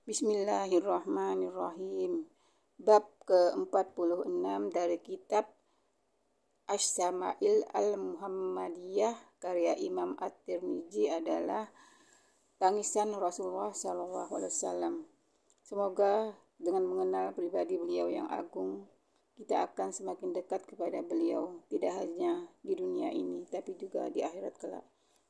Bismillahirrahmanirrahim. Bab ke-46 dari kitab Asy-Syama'il Al-Muhammadiyah karya Imam At-Tirmidzi adalah tangisan Rasulullah SAW. Semoga dengan mengenal pribadi beliau yang agung, kita akan semakin dekat kepada beliau, tidak hanya di dunia ini, tapi juga di akhirat kelak.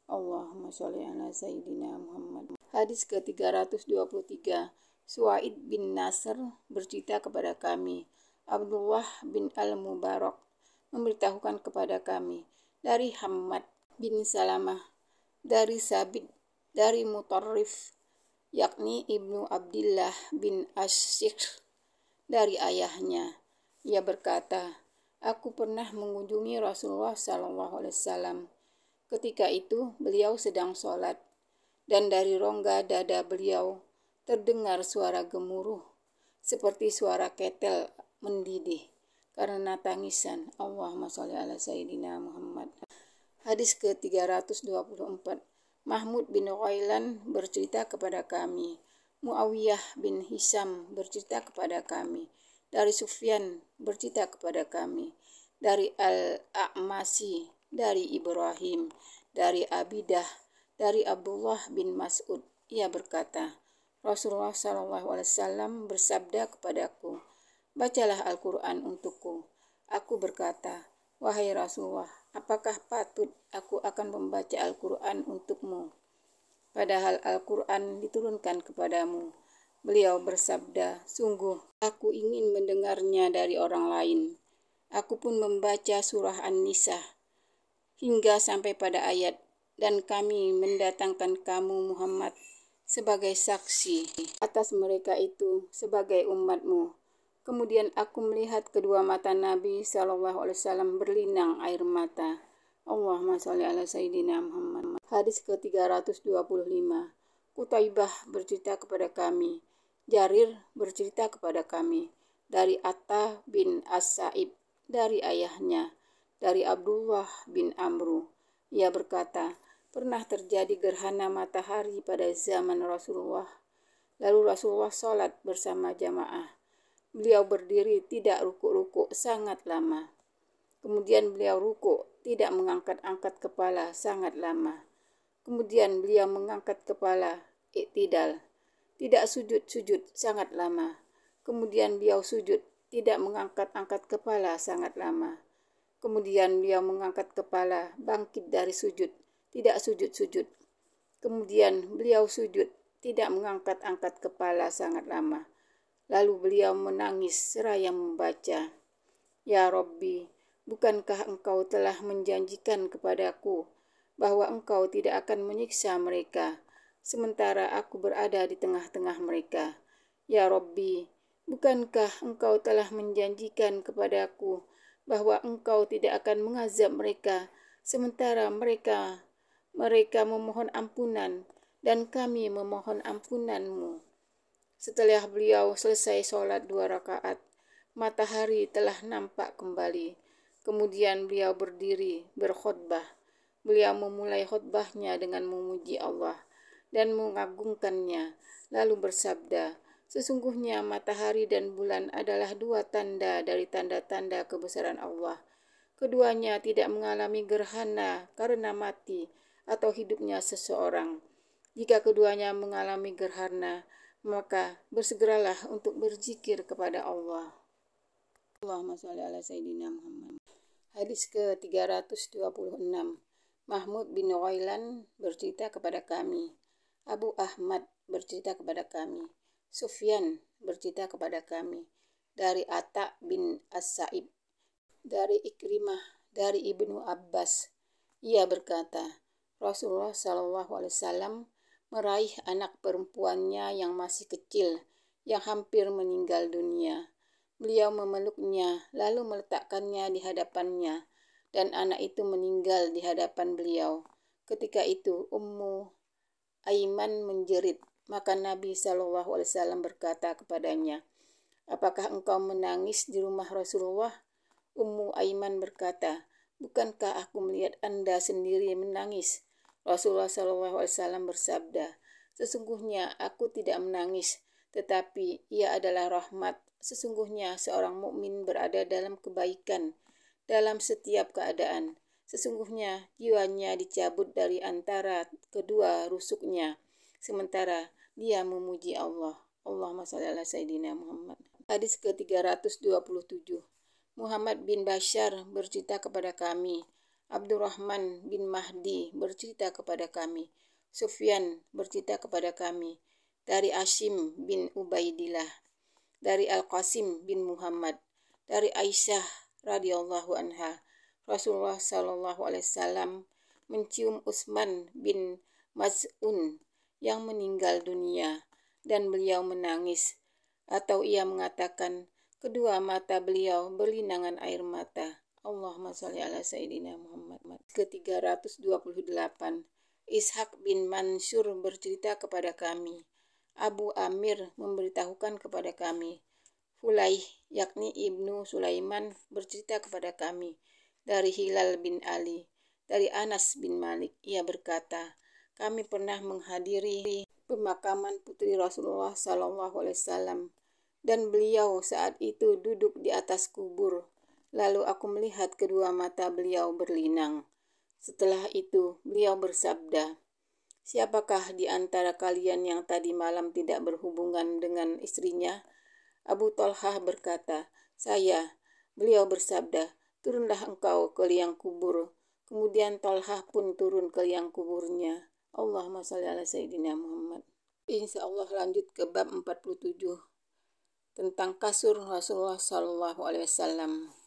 Allahumma sholli ala Sayyidina Muhammad. Hadis ke-323. Suwaid bin Nasr bercerita kepada kami, Abdullah bin Al-Mubarak memberitahukan kepada kami dari Hammad bin Salamah, dari Sabit, dari Mutarrif, yakni Ibnu Abdillah bin Asyikh, dari ayahnya. Ia berkata, aku pernah mengunjungi Rasulullah SAW. Ketika itu beliau sedang sholat, dan dari rongga dada beliau terdengar suara gemuruh, seperti suara ketel mendidih karena tangisan. Allahumma sholli ala Sayyidina Muhammad. Hadis ke-324. Mahmud bin Ghailan bercerita kepada kami, Muawiyah bin Hisam bercerita kepada kami, dari Sufyan bercerita kepada kami, dari Al-A'masi, dari Ibrahim, dari Abidah, dari Abdullah bin Mas'ud. Ia berkata, Rasulullah SAW bersabda kepadaku, bacalah Al-Quran untukku. Aku berkata, wahai Rasulullah, apakah patut aku akan membaca Al-Quran untukmu, padahal Al-Quran diturunkan kepadamu? Beliau bersabda, sungguh aku ingin mendengarnya dari orang lain. Aku pun membaca surah An-Nisa hingga sampai pada ayat, dan kami mendatangkan kamu Muhammad sebagai saksi atas mereka itu sebagai umatmu. Kemudian aku melihat kedua mata Nabi SAW berlinang air mata. Allahumma sholli ala Sayyidina Muhammad. Hadis ke-325. Qutaibah bercerita kepada kami, Jarir bercerita kepada kami, dari Atta bin As-Sa'ib, dari ayahnya, dari Abdullah bin Amru. Ia berkata, pernah terjadi gerhana matahari pada zaman Rasulullah. Lalu Rasulullah sholat bersama jamaah. Beliau berdiri tidak ruku-ruku sangat lama. Kemudian beliau ruku, tidak mengangkat-angkat kepala sangat lama. Kemudian beliau mengangkat kepala, iktidal, tidak sujud-sujud sangat lama. Kemudian beliau sujud, tidak mengangkat-angkat kepala sangat lama. Kemudian beliau mengangkat kepala, bangkit dari sujud, tidak sujud-sujud. Kemudian beliau sujud, tidak mengangkat-angkat kepala sangat lama. Lalu beliau menangis seraya membaca, ya Rabbi, bukankah engkau telah menjanjikan kepadaku bahwa engkau tidak akan menyiksa mereka, sementara aku berada di tengah-tengah mereka? Ya Rabbi, bukankah engkau telah menjanjikan kepadaku bahwa engkau tidak akan mengazab mereka, sementara mereka memohon ampunan, dan kami memohon ampunanmu. Setelah beliau selesai sholat 2 rakaat, matahari telah nampak kembali. Kemudian beliau berdiri berkhutbah. Beliau memulai khutbahnya dengan memuji Allah dan mengagungkannya, lalu bersabda, sesungguhnya matahari dan bulan adalah 2 tanda dari tanda-tanda kebesaran Allah. Keduanya tidak mengalami gerhana karena mati atau hidupnya seseorang. Jika keduanya mengalami gerhana, maka bersegeralah untuk berzikir kepada Allah. Allahumma sholli ala Sayyidina Muhammad. Hadis ke-326. Mahmud bin Ghailan bercerita kepada kami, Abu Ahmad bercerita kepada kami, Sufyan bercerita kepada kami, dari Atta bin As-Sa'ib, dari Ikrimah, dari Ibnu Abbas. Ia berkata, Rasulullah SAW meraih anak perempuannya yang masih kecil, yang hampir meninggal dunia. Beliau memeluknya, lalu meletakkannya di hadapannya, dan anak itu meninggal di hadapan beliau. Ketika itu Ummu Aiman menjerit, maka Nabi SAW berkata kepadanya, apakah engkau menangis di rumah Rasulullah? Ummu Aiman berkata, bukankah aku melihat Anda sendiri menangis? Rasulullah SAW bersabda, sesungguhnya aku tidak menangis, tetapi ia adalah rahmat. Sesungguhnya seorang mukmin berada dalam kebaikan dalam setiap keadaan. Sesungguhnya jiwanya dicabut dari antara kedua rusuknya, sementara dia memuji Allah. Allahumma shalli ala Sayyidina Muhammad. Hadis ke-327. Muhammad bin Bashar bercerita kepada kami. Abdurrahman bin Mahdi bercerita kepada kami. Sufyan bercerita kepada kami. Dari Asim bin Ubaidillah. Dari Al-Qasim bin Muhammad. Dari Aisyah radhiyallahu anha. Rasulullah sallallahu alaihi wasallam mencium Utsman bin Maz'un yang meninggal dunia dan beliau menangis, atau ia mengatakan kedua mata beliau berlinangan air mata. Allahumma sholli ala Sayyidina Muhammad. Ke-328. Ishaq bin Mansur bercerita kepada kami. Abu Amir memberitahukan kepada kami. Fulaih, yakni Ibnu Sulaiman, bercerita kepada kami. Dari Hilal bin Ali. Dari Anas bin Malik, ia berkata, kami pernah menghadiri pemakaman putri Rasulullah SAW, dan beliau saat itu duduk di atas kubur. Lalu aku melihat kedua mata beliau berlinang. Setelah itu beliau bersabda, siapakah di antara kalian yang tadi malam tidak berhubungan dengan istrinya? Abu Talhah berkata, saya. Beliau bersabda, turunlah engkau ke liang kubur. Kemudian Talhah pun turun ke liang kuburnya. Allahumma shalli ala Sayyidina Muhammad. Insya Allah lanjut ke bab 47 tentang kasur Rasulullah SAW.